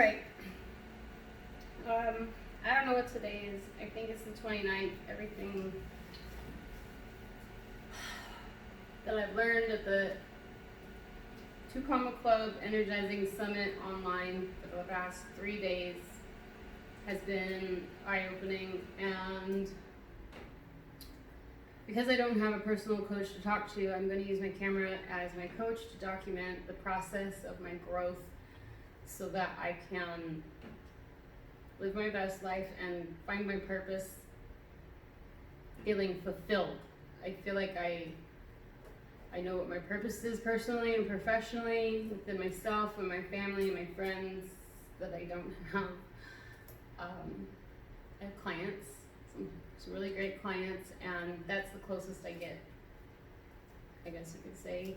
right. I don't know what today is. I think it's the 29th. Everything that I've learned at the Two Comma Club Energizing Summit online for the past 3 days has been eye-opening, and because I don't have a personal coach to talk to, I'm going to use my camera as my coach to document the process of my growth so that I can live my best life and find my purpose feeling fulfilled. I feel like I know what my purpose is personally and professionally within myself and my family and my friends that I don't have. I have clients, some really great clients, and that's the closest I get, I guess you could say.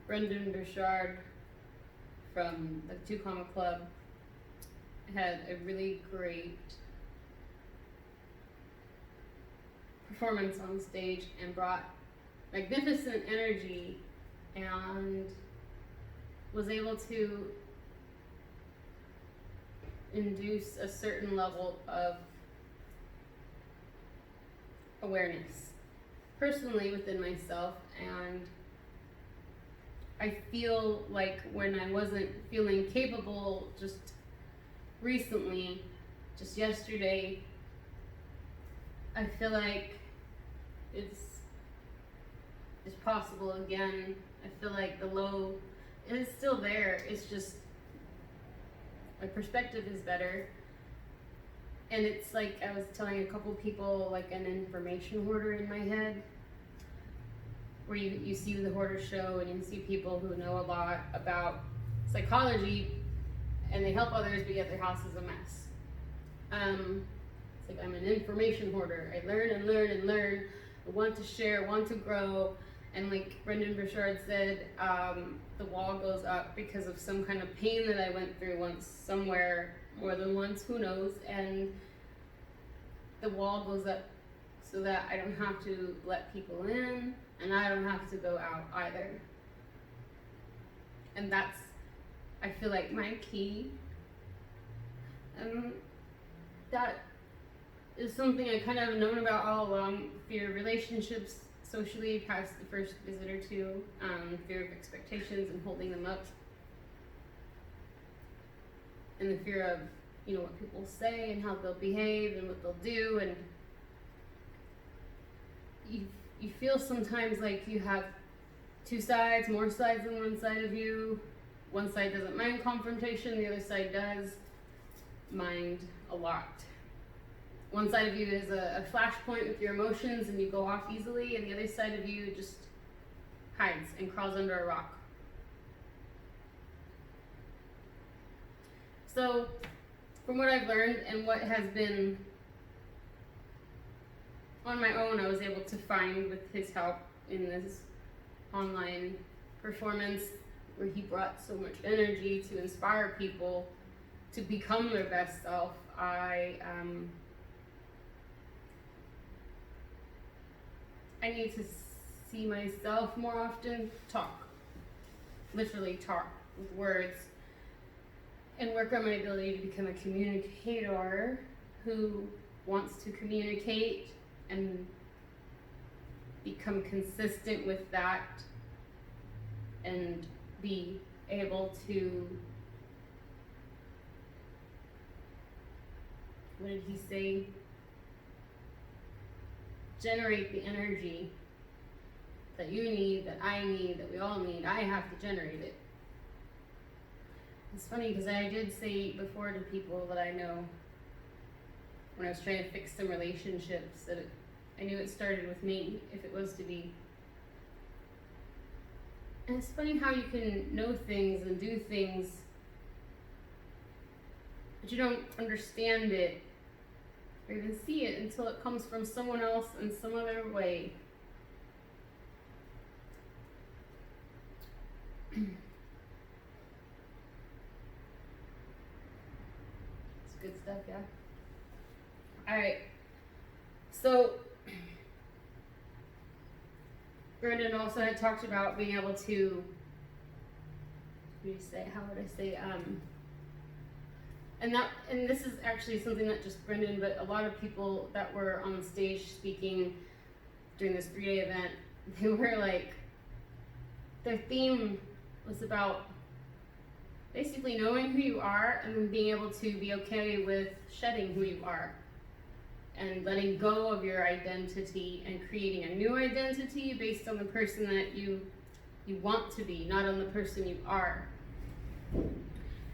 Brendon Burchard from the Two Comma Club had a really great performance on stage and brought magnificent energy and was able to induce a certain level of awareness personally within myself. And I feel like when I wasn't feeling capable just recently, just yesterday, I feel like it's possible again. I feel like the low is still there. It's just my perspective is better. And it's like I was telling a couple people, like an information hoarder in my head, where you see the hoarder show and you see people who know a lot about psychology and they help others, but yet their house is a mess. It's like I'm an information hoarder. I learn and learn and learn. I want to share, want to grow. And like Brendon Burchard said, the wall goes up because of some kind of pain that I went through once, somewhere, more than once, who knows. And the wall goes up so that I don't have to let people in and I don't have to go out either. And that's, I feel like, my key. And that is something I kind of known about all along. Fear of relationships, socially, past the first visit or two, fear of expectations and holding them up, and the fear of, what people say and how they'll behave and what they'll do. And you feel sometimes like you have two sides, more sides than one side of you. One side doesn't mind confrontation, the other side does mind a lot. One side of you is a flashpoint with your emotions and you go off easily, and the other side of you just hides and crawls under a rock. So, from what I've learned and what has been on my own, I was able to find with his help in this online performance where he brought so much energy to inspire people to become their best self. I need to see myself more often, literally talk with words, and work on my ability to become a communicator who wants to communicate and become consistent with that and be able to, what did he say? Generate the energy that you need, that I need, that we all need. I have to generate it. It's funny because I did say before to people that I know, when I was trying to fix some relationships, that I knew it started with me, if it was to be. And it's funny how you can know things and do things, but you don't understand it or even see it until it comes from someone else in some other way. It's good stuff, yeah? Alright, so Brendon also had talked about being able to, how would I say, and this is actually something that just Brendon, but a lot of people that were on stage speaking during this 3-day event, they were like, their theme was about basically knowing who you are and then being able to be okay with shedding who you are and letting go of your identity and creating a new identity based on the person that you want to be, not on the person you are.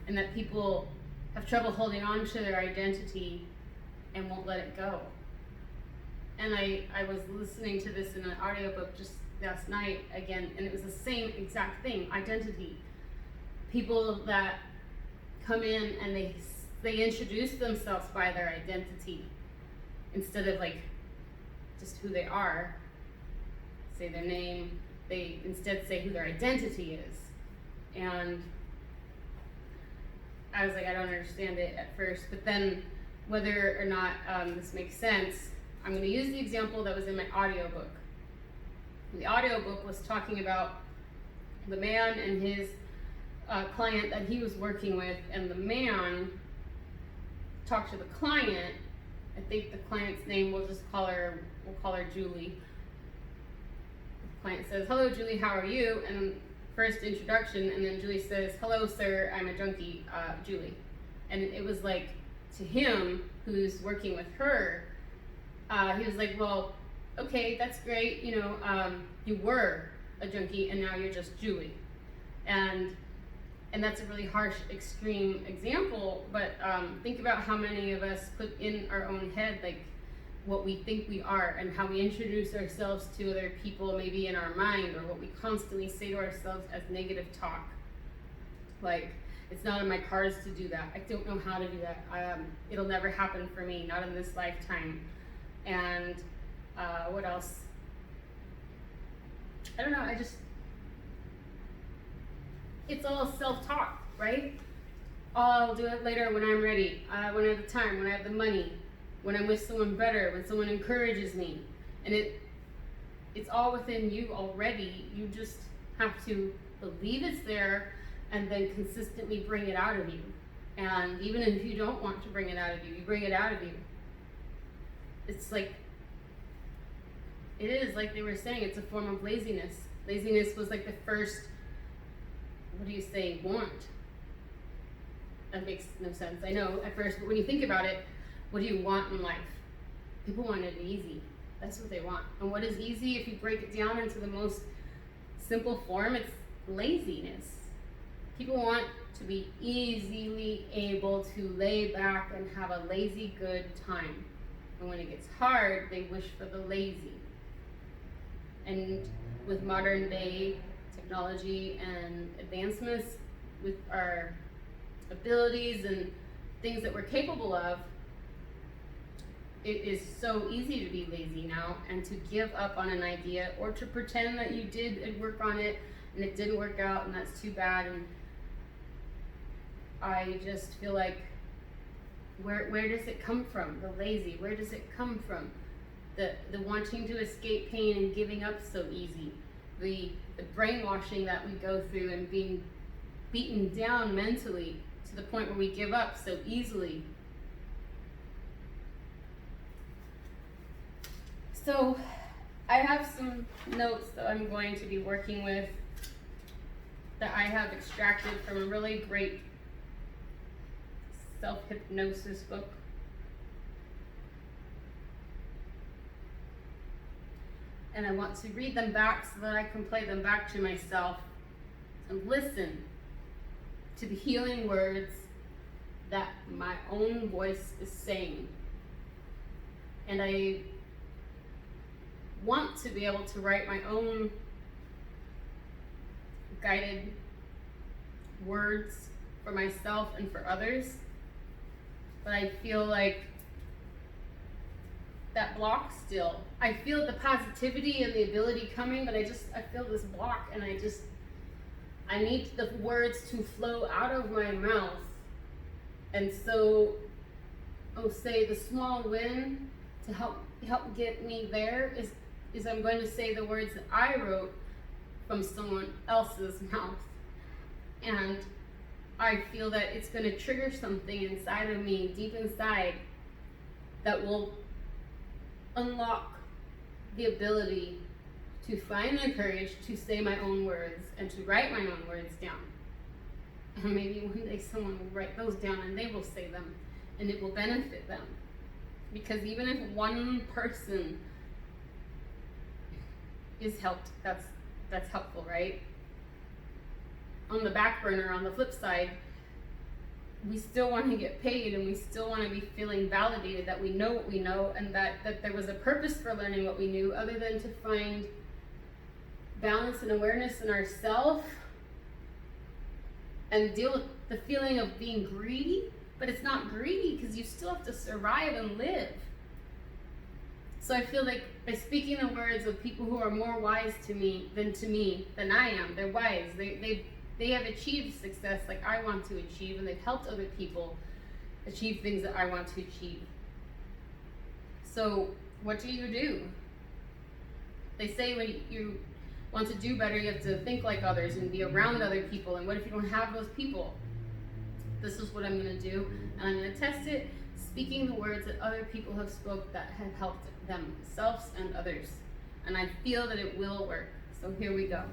And that people have trouble holding on to their identity and won't let it go. And I was listening to this in an audiobook just last night again, and it was the same exact thing, identity. People that come in and they introduce themselves by their identity instead of like just who they are, say their name, they instead say who their identity is. And I was like, I don't understand it at first, but then whether or not this makes sense, I'm going to use the example that was in my audiobook. The audiobook was talking about the man and his client that he was working with, and the man talked to the client. I think the client's name, we'll call her Julie. The client says, "Hello Julie, how are you?" And first introduction, and then Julie says, "Hello sir, I'm a junkie, Julie." And it was like, to him, who's working with her, he was like, well, okay, that's great, you were a junkie and now you're just Julie. And that's a really harsh, extreme example, but think about how many of us put in our own head, like, what we think we are and how we introduce ourselves to other people, maybe in our mind, or what we constantly say to ourselves as negative talk. Like, it's not in my cards to do that. I don't know how to do that. It'll never happen for me, not in this lifetime. And what else? I don't know, it's all self-talk, right? Oh, I'll do it later when I'm ready, when I have the time, when I have the money, when I'm with someone better, when someone encourages me. And it's all within you already. You just have to believe it's there and then consistently bring it out of you. And even if you don't want to bring it out of you, you bring it out of you. It's like, it is like they were saying, it's a form of laziness. Laziness was like the first, want. That makes no sense, I know, at first, but when you think about it, what do you want in life? People want it easy. That's what they want. And what is easy, if you break it down into the most simple form, it's laziness. People want to be easily able to lay back and have a lazy good time. And when it gets hard, they wish for the lazy. And with modern day technology and advancements, with our abilities and things that we're capable of, it is so easy to be lazy now and to give up on an idea, or to pretend that you did work on it and it didn't work out and that's too bad. And I just feel like, where does it come from? The lazy, where does it come from? The wanting to escape pain and giving up so easy. The brainwashing that we go through and being beaten down mentally to the point where we give up so easily. So I have some notes that I'm going to be working with that I have extracted from a really great self-hypnosis book. And I want to read them back so that I can play them back to myself and listen to the healing words that my own voice is saying. And I want to be able to write my own guided words for myself and for others. But I feel like that block still. I feel the positivity and the ability coming, but I feel this block, and I need the words to flow out of my mouth. And so, say the small win to help get me there is I'm going to say the words that I wrote from someone else's mouth. And I feel that it's going to trigger something inside of me, deep inside, that will unlock the ability to find the courage to say my own words and to write my own words down. And maybe one day someone will write those down and they will say them and it will benefit them. Because even if one person is helped, that's helpful, right? On the back burner, on the flip side, we still want to get paid, and we still want to be feeling validated that we know what we know, and that there was a purpose for learning what we knew, other than to find balance and awareness in ourselves and deal with the feeling of being greedy. But it's not greedy, because you still have to survive and live. So I feel like by speaking the words of people who are more wise than I am, they're wise. They have achieved success like I want to achieve, and they've helped other people achieve things that I want to achieve. So what do? They say when you want to do better, you have to think like others and be around other people. And what if you don't have those people? This is what I'm going to do, and I'm going to test it, speaking the words that other people have spoke that have helped themselves and others. And I feel that it will work. So here we go.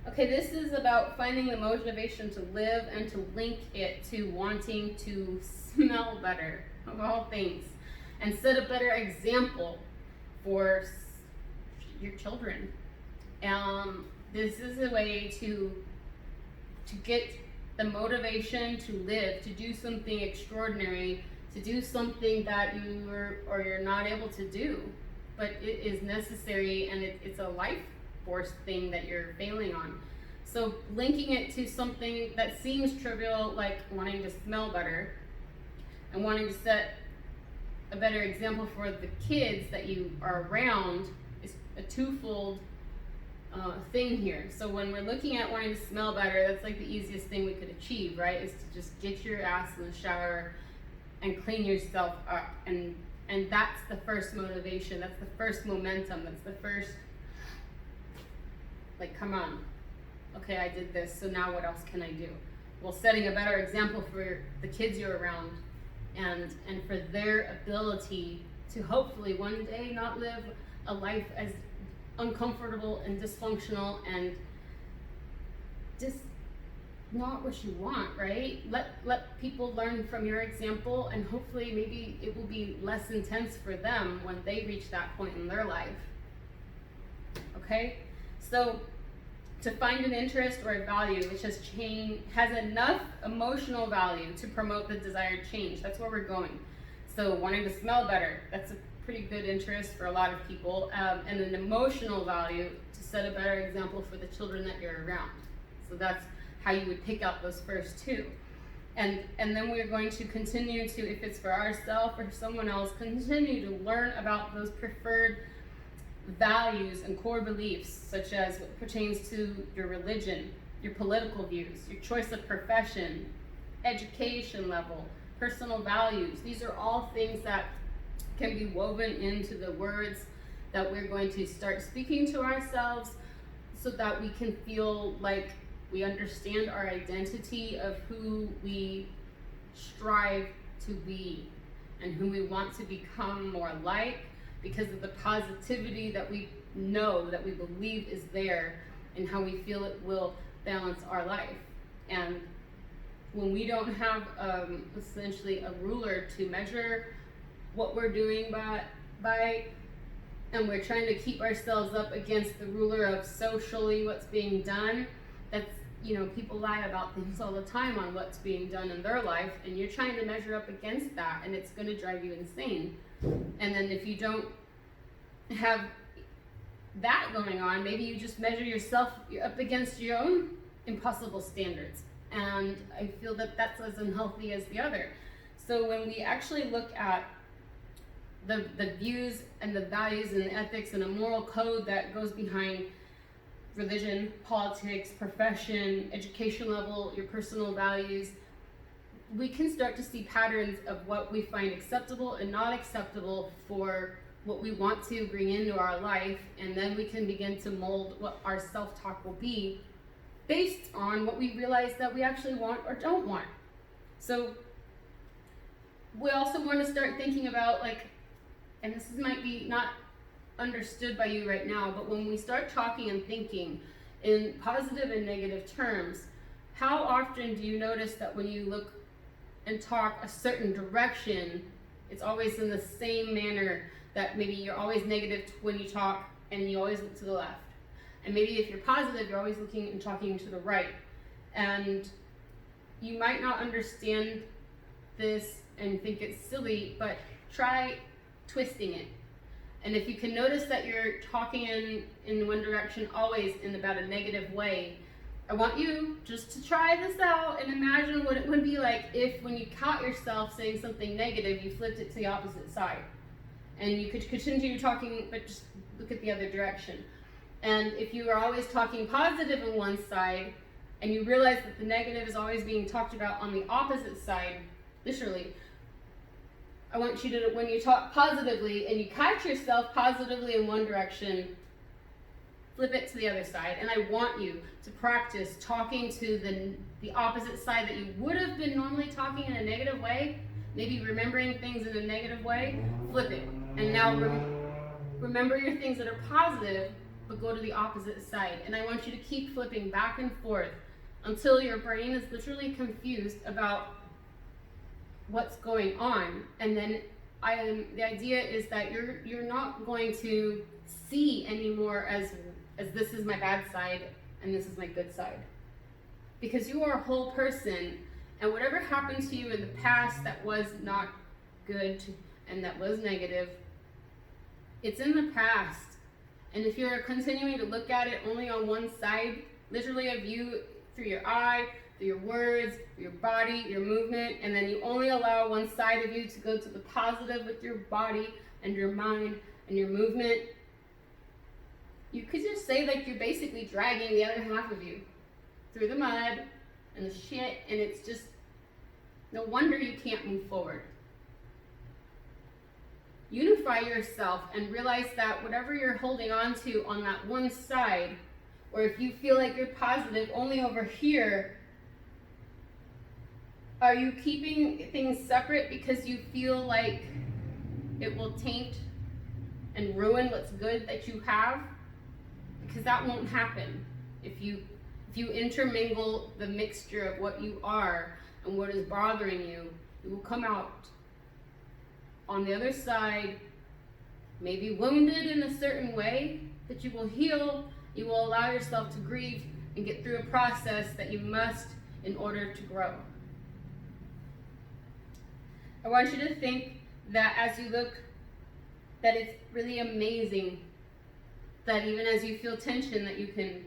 Okay, this is about finding the motivation to live and to link it to wanting to smell better, of all things, and set a better example for your children. This is a way to get the motivation to live, to do something extraordinary, to do something that you're not able to do, but it is necessary, and it's a life force thing that you're failing on. So linking it to something that seems trivial, like wanting to smell better and wanting to set a better example for the kids that you are around, is a twofold thing here. So when we're looking at wanting to smell better, that's like the easiest thing we could achieve, right? Is to just get your ass in the shower and clean yourself up, and that's the first motivation, that's the first momentum, that's the first, like, come on, okay, I did this, so now what else can I do? Well, setting a better example for the kids you're around, and for their ability to hopefully one day not live a life as uncomfortable and dysfunctional and just not what you want, right? Let people learn from your example, and hopefully maybe it will be less intense for them when they reach that point in their life. Okay? So to find an interest or a value which has enough emotional value to promote the desired change. That's where we're going. So wanting to smell better, that's a pretty good interest for a lot of people, and an emotional value to set a better example for the children that you're around. So that's how you would pick out those first two. And then we're going to continue to, if it's for ourselves or someone else, continue to learn about those preferred values and core beliefs, such as what pertains to your religion, your political views, your choice of profession, education level, personal values. These are all things that can be woven into the words that we're going to start speaking to ourselves, so that we can feel like we understand our identity of who we strive to be and who we want to become more like, because of the positivity that we know, that we believe is there, and how we feel it will balance our life. And when we don't have essentially a ruler to measure what we're doing by, and we're trying to keep ourselves up against the ruler of socially what's being done, that's, people lie about things all the time on what's being done in their life, and you're trying to measure up against that, and it's going to drive you insane. And then if you don't have that going on, maybe you just measure yourself up against your own impossible standards. And I feel that that's as unhealthy as the other. So when we actually look at the views and the values and the ethics and a moral code that goes behind religion, politics, profession, education level, your personal values, we can start to see patterns of what we find acceptable and not acceptable for what we want to bring into our life, and then we can begin to mold what our self-talk will be based on what we realize that we actually want or don't want. So we also want to start thinking about, like, and this might be not understood by you right now, but when we start talking and thinking in positive and negative terms, how often do you notice that when you look and talk a certain direction, it's always in the same manner, that maybe you're always negative when you talk and you always look to the left? And maybe if you're positive, you're always looking and talking to the right. And you might not understand this and think it's silly, but try twisting it. And if you can notice that you're talking in one direction always in about a negative way, I want you just to try this out and imagine what it would be like if, when you caught yourself saying something negative, you flipped it to the opposite side. And you could continue talking, but just look at the other direction. And if you are always talking positive on one side, and you realize that the negative is always being talked about on the opposite side, literally, I want you to, when you talk positively and you catch yourself positively in one direction, flip it to the other side. And I want you to practice talking to the opposite side that you would have been normally talking in a negative way, maybe remembering things in a negative way. Flip it. And now remember your things that are positive, but go to the opposite side. And I want you to keep flipping back and forth until your brain is literally confused about what's going on. And then the idea is that you're not going to see anymore as this is my bad side and this is my good side, because you are a whole person, and whatever happened to you in the past that was not good and that was negative, it's in the past. And if you're continuing to look at it only on one side, literally a view through your eye, through your words, your body, your movement, and then you only allow one side of you to go to the positive with your body and your mind and your movement, you could just say that you're basically dragging the other half of you through the mud and the shit, and it's just no wonder you can't move forward. Unify yourself and realize that whatever you're holding on to on that one side, or if you feel like you're positive only over here, are you keeping things separate because you feel like it will taint and ruin what's good that you have? Because that won't happen. If you intermingle the mixture of what you are and what is bothering you, it will come out on the other side, maybe wounded in a certain way, but you will heal. You will allow yourself to grieve and get through a process that you must in order to grow. I want you to think that as you look, that it's really amazing that even as you feel tension, that you can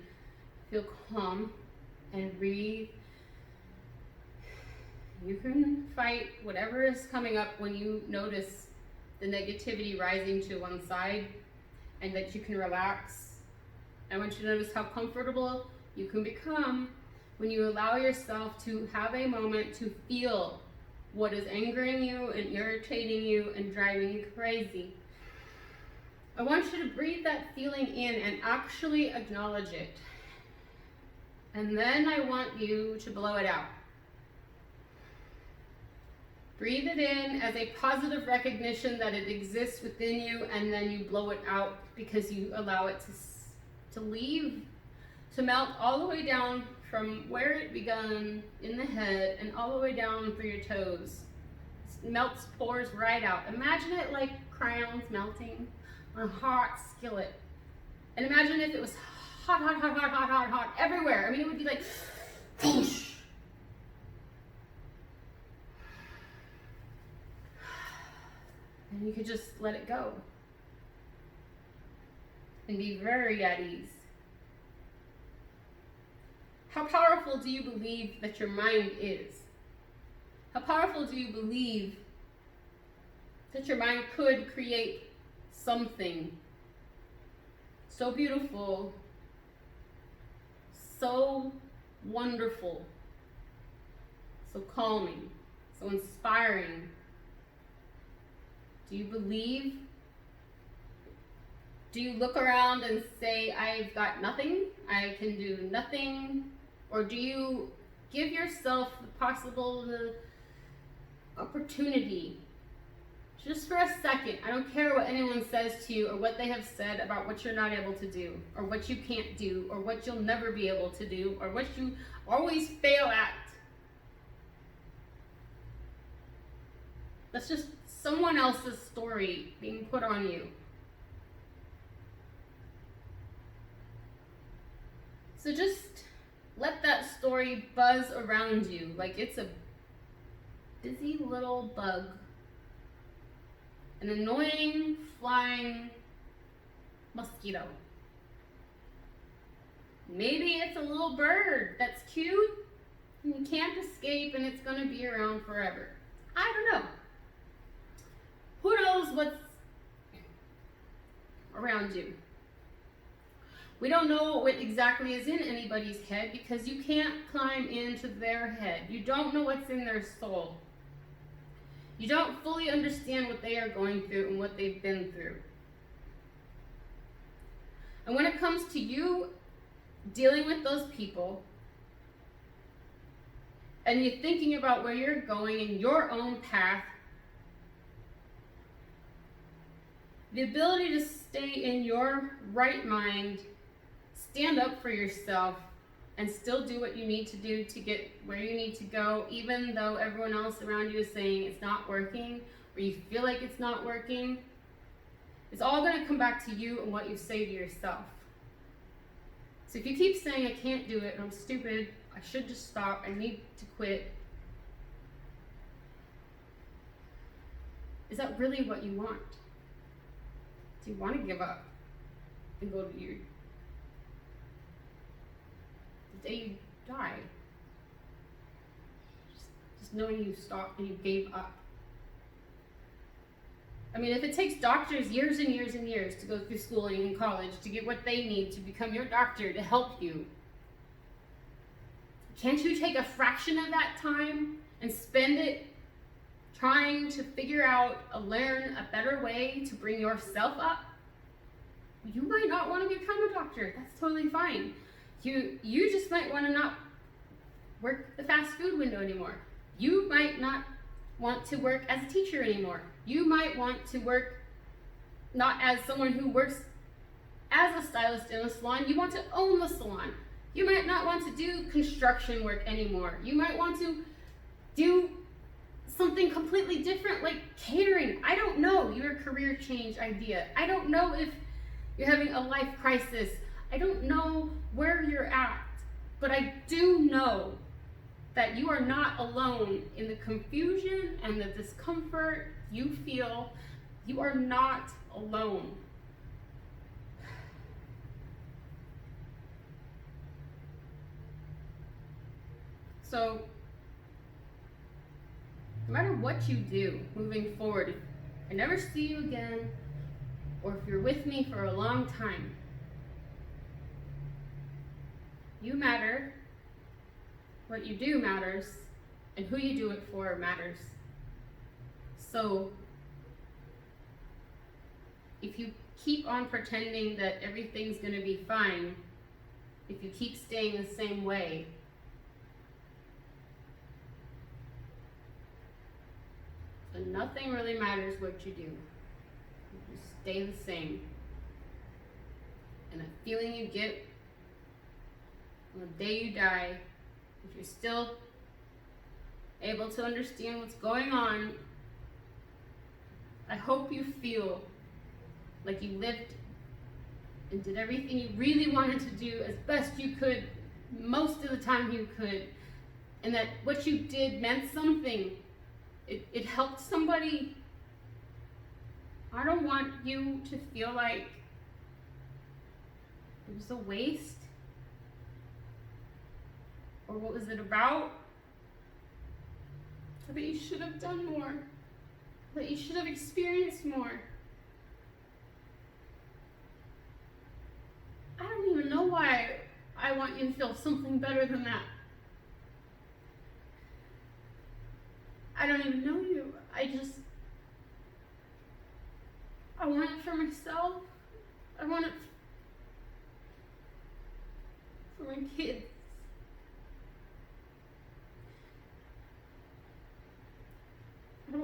feel calm and breathe. You can fight whatever is coming up when you notice the negativity rising to one side, and that you can relax. I want you to notice how comfortable you can become when you allow yourself to have a moment to feel what is angering you and irritating you and driving you crazy. I want you to breathe that feeling in and actually acknowledge it. And then I want you to blow it out. Breathe it in as a positive recognition that it exists within you, and then you blow it out because you allow it to leave, to melt all the way down from where it began in the head and all the way down through your toes. It melts, pours right out. Imagine it like crayons melting on a hot skillet. And imagine if it was hot, hot, hot, hot, hot, hot, hot everywhere. I mean, it would be like whoosh. And you could just let it go and be very at ease. How powerful do you believe that your mind is? How powerful do you believe that your mind could create something so beautiful, so wonderful, so calming, so inspiring? Do you believe? Do you look around and say, I've got nothing, I can do nothing, Or do you give yourself the opportunity, just for a second? I don't care what anyone says to you or what they have said about what you're not able to do, or what you can't do, or what you'll never be able to do, or what you always fail at. That's just someone else's story being put on you. So just let that story buzz around you like it's a busy little bug. An annoying flying mosquito. Maybe it's a little bird that's cute and you can't escape and it's going to be around forever. I don't know. Who knows what's around you? We don't know what exactly is in anybody's head because you can't climb into their head. You don't know what's in their soul. You don't fully understand what they are going through and what they've been through. And when it comes to you dealing with those people, and you're thinking about where you're going in your own path, the ability to stay in your right mind, stand up for yourself, and still do what you need to do to get where you need to go, even though everyone else around you is saying it's not working, or you feel like it's not working. It's all going to come back to you and what you say to yourself. So if you keep saying, I can't do it, I'm stupid, I should just stop, I need to quit, is that really what you want? Do you want to give up and go to the day you die? Just knowing you stopped and you gave up. I mean, if it takes doctors years and years and years to go through schooling and college to get what they need to become your doctor to help you, can't you take a fraction of that time and spend it trying to figure out, learn a better way to bring yourself up? You might not want to become a doctor. That's totally fine. You just might want to not work the fast food window anymore. You might not want to work as a teacher anymore. You might want to work not as someone who works as a stylist in a salon. You want to own the salon. You might not want to do construction work anymore. You might want to do something completely different like catering. I don't know your career change idea. I don't know if you're having a life crisis. I don't know where you're at, but I do know that you are not alone in the confusion and the discomfort you feel. You are not alone. So, no matter what you do moving forward, if I never see you again, or if you're with me for a long time, you matter. What you do matters, and who you do it for matters. So, if you keep on pretending that everything's going to be fine, if you keep staying the same way, then nothing really matters what you do. You stay the same. And the feeling you get on the day you die, if you're still able to understand what's going on, I hope you feel like you lived and did everything you really wanted to do as best you could, most of the time you could, and that what you did meant something. It helped somebody. I don't want you to feel like it was a waste. Or what was it about? Or that you should have done more. That you should have experienced more. I don't even know why I want you to feel something better than that. I don't even know you. I want it for myself. I want it for my kids.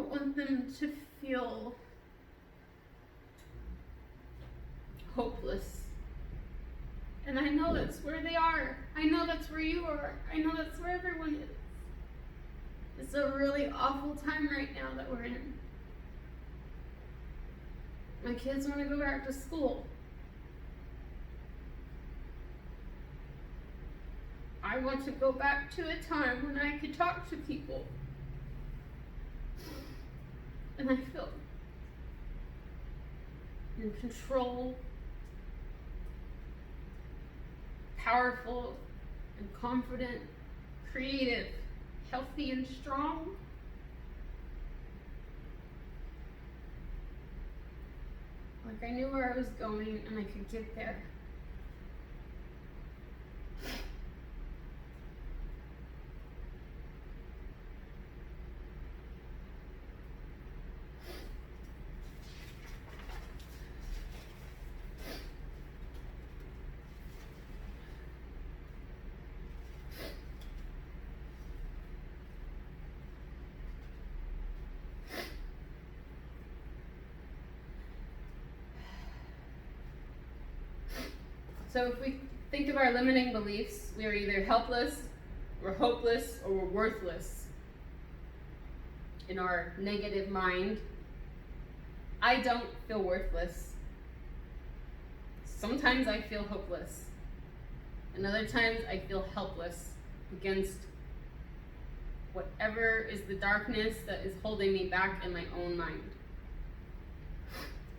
don't want them to feel hopeless. And I know that's where they are. I know that's where you are. I know that's where everyone is. It's a really awful time right now that we're in. My kids want to go back to school. I want to go back to a time when I could talk to people. And I feel in control, powerful and confident, creative, healthy and strong. Like I knew where I was going and I could get there. So if we think of our limiting beliefs, we are either helpless, we're hopeless, or we're worthless. In our negative mind, I don't feel worthless. Sometimes I feel hopeless. And other times I feel helpless against whatever is the darkness that is holding me back in my own mind.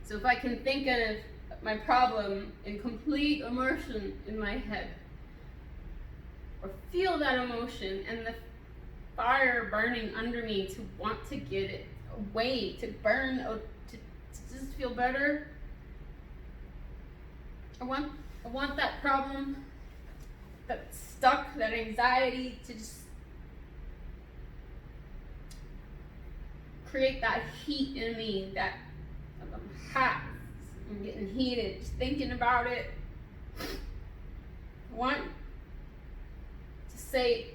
So if I can think of my problem in complete immersion in my head, or feel that emotion and the fire burning under me to want to get it away, to burn, to just feel better. I want that problem, that stuck, that anxiety to just create that heat in me, that I'm hot. I'm getting heated just thinking about it. I want to say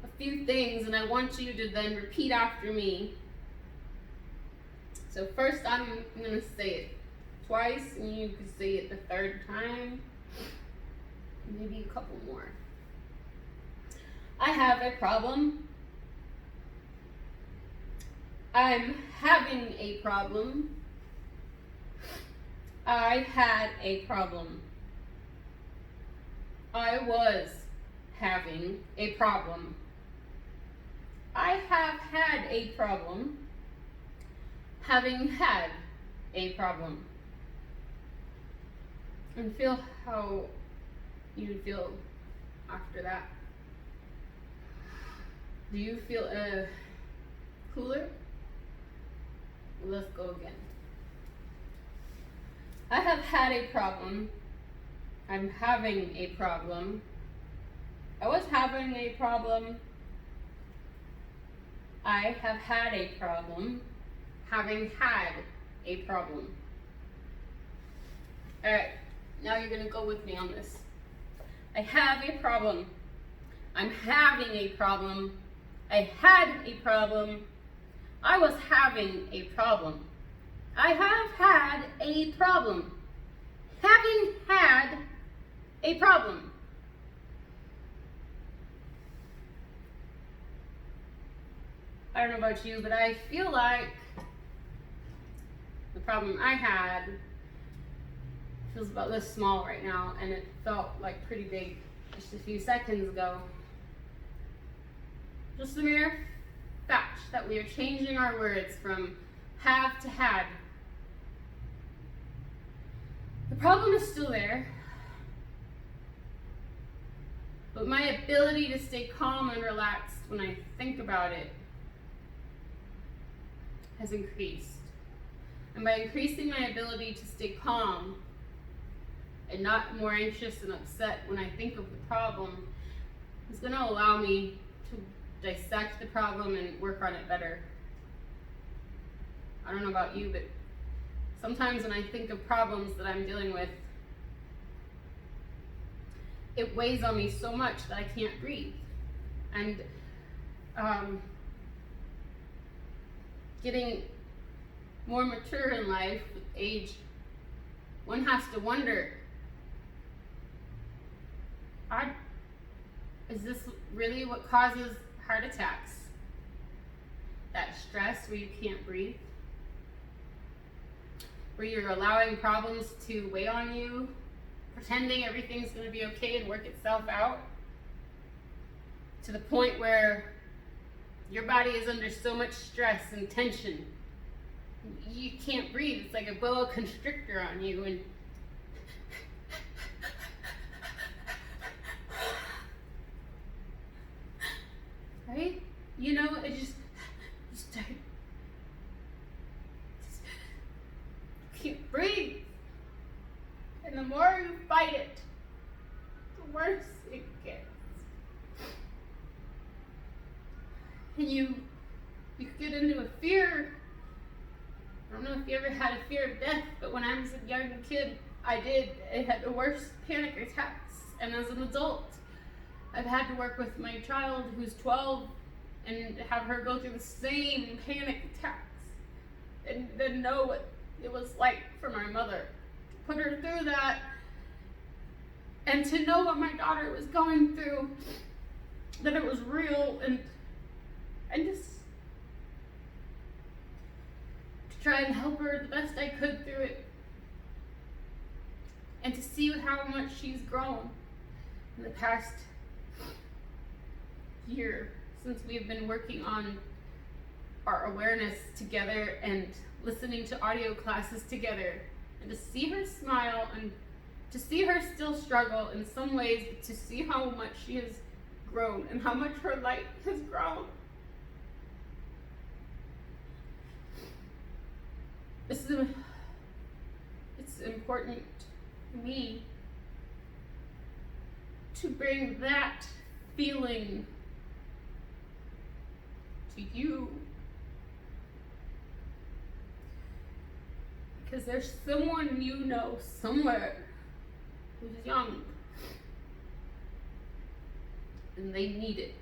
a few things and I want you to then repeat after me. So first I'm going to say it twice and you can say it the third time. Maybe a couple more. I have a problem. I'm having a problem. I had a problem. I was having a problem. I have had a problem. Having had a problem. And feel how you would feel after that. Do you feel cooler? Let's go again. I have had a problem. I'm having a problem. I was having a problem. I have had a problem. Having had a problem. Alright, now you're going to go with me on this. I have a problem. I'm having a problem. I had a problem. I was having a problem. I have had a problem. Having had a problem. I don't know about you, but I feel like the problem I had feels about this small right now, and it felt like pretty big just a few seconds ago. Just the mere fact that we are changing our words from have to had. The problem is still there, but my ability to stay calm and relaxed when I think about it has increased. And by increasing my ability to stay calm and not more anxious and upset when I think of the problem, it's going to allow me to dissect the problem and work on it better. I don't know about you, but sometimes when I think of problems that I'm dealing with, it weighs on me so much that I can't breathe. And getting more mature in life with age, one has to wonder, is this really what causes heart attacks? That stress where you can't breathe? Where you're allowing problems to weigh on you, pretending everything's going to be okay and work itself out, to the point where your body is under so much stress and tension, you can't breathe. It's like a boa constrictor on you, and right? You know, it just you start, you can't breathe, and the more you fight it, the worse it gets. And you get into a fear. I don't know if you ever had a fear of death, but when I was a young kid, I did. I had the worst panic attacks. And as an adult, I've had to work with my child who's 12 and have her go through the same panic attacks and then know what it was like for my mother. To put her through that and to know what my daughter was going through, that it was real, and just to try and help her the best I could through it, and to see how much she's grown in the past year since we've been working on our awareness together and listening to audio classes together, and to see her smile and to see her still struggle in some ways, but to see how much she has grown and how much her light has grown. It's important to me to bring that feeling to you, because there's someone you know somewhere who's young and they need it,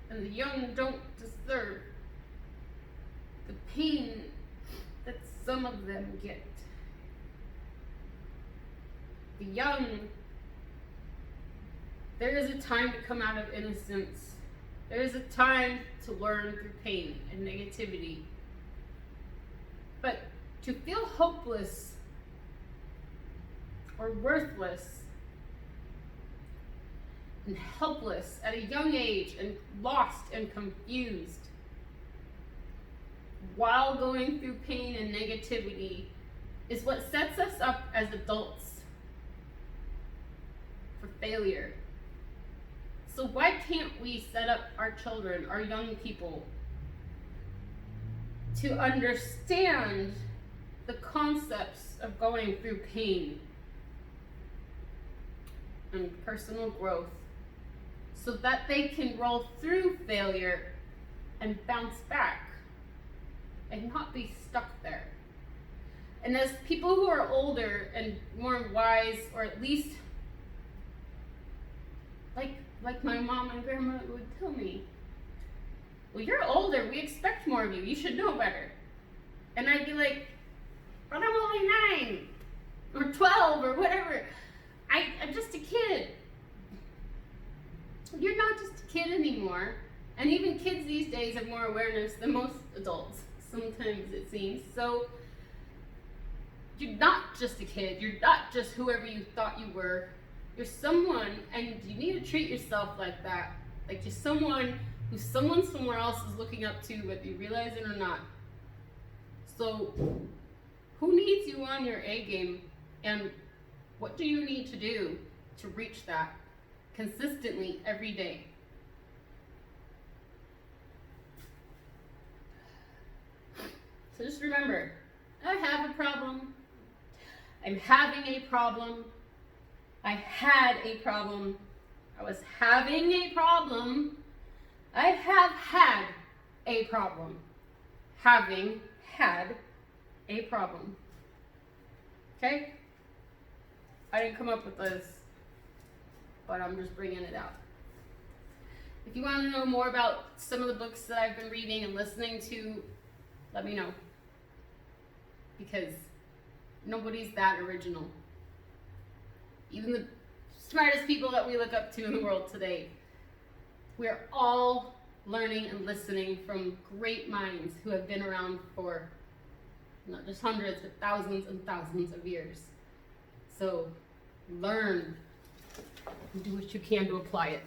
and the young don't deserve the pain that some of them get. The young, there is a time to come out of innocence. There is a time to learn through pain and negativity. But to feel hopeless or worthless and helpless at a young age and lost and confused while going through pain and negativity is what sets us up as adults for failure. So why can't we set up our children, our young people, to understand the concepts of going through pain and personal growth, so that they can roll through failure and bounce back and not be stuck there? And as people who are older and more wise, or at least like my mom and grandma would tell me, well, you're older, we expect more of you, you should know better. And I'd be like, but I'm only 9 or 12 or whatever. I'm just a kid. You're not just a kid anymore. And even kids these days have more awareness than most adults, sometimes it seems. So you're not just a kid. You're not just whoever you thought you were. You're someone, and you need to treat yourself like that. Like you're someone who someone somewhere else is looking up to, whether you realize it or not. So who needs you on your A game, and what do you need to do to reach that consistently every day? So just remember, I have a problem. I'm having a problem. I had a problem. I was having a problem. I have had a problem. Having had a problem. Okay? I didn't come up with this, but I'm just bringing it out. If you want to know more about some of the books that I've been reading and listening to, let me know. Because nobody's that original. Even the smartest people that we look up to in the world today, we're all learning and listening from great minds who have been around for not just hundreds, but thousands and thousands of years. So learn and do what you can to apply it.